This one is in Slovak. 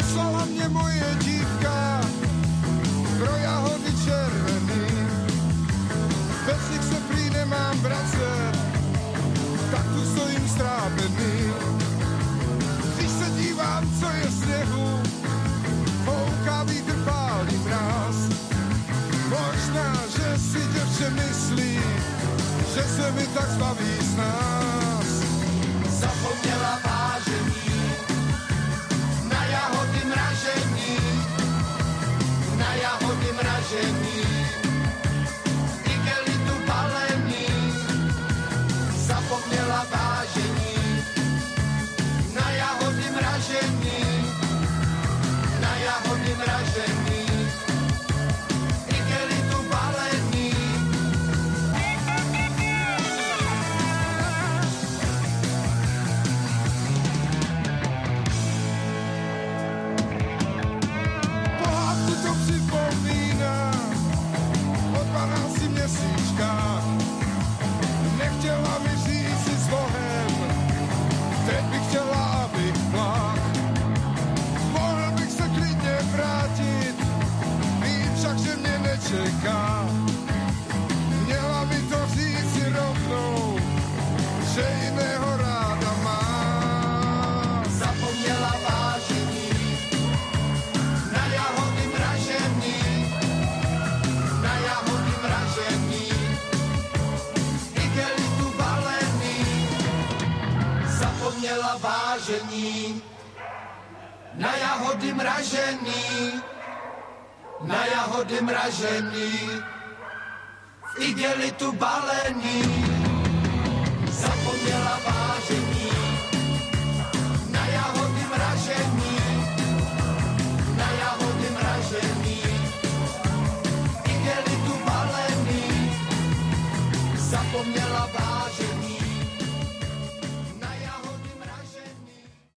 poslala mě moje dívka pro jahody červený. Bez nich se prý nemám vracet, tak tu stojím strápený. Když se dívám, co je sněhu, fouká vítr, pálí mráz. Možná, že si děvče myslí, že se mi tak zbaví z nás. Zapomněla vážení na jahody mražení, na jahody mražení, igelitu balení. Zapomněla vážení na jahody mražení, na jahody mražení, igelitu balení. Pohádku to připomíná o 12 měsíčkách. Nechtěla mi říct si s Bohem, teď bych chtěla, abych plák. Mohl bych se klidně vrátit, vím však, že mě nečeká. Měla mi to říct si rovnou, že jiného ráda má. Zapomněla vážení na jahody mražení, na jahody mražení, igelitu balení. Zapomněla vážení na jahody mražení, na jahody mražení, igelitu balení. Zapomněla vážení na jahody mražení, na jahody mražení, igelitu balení. Zapomněla vážení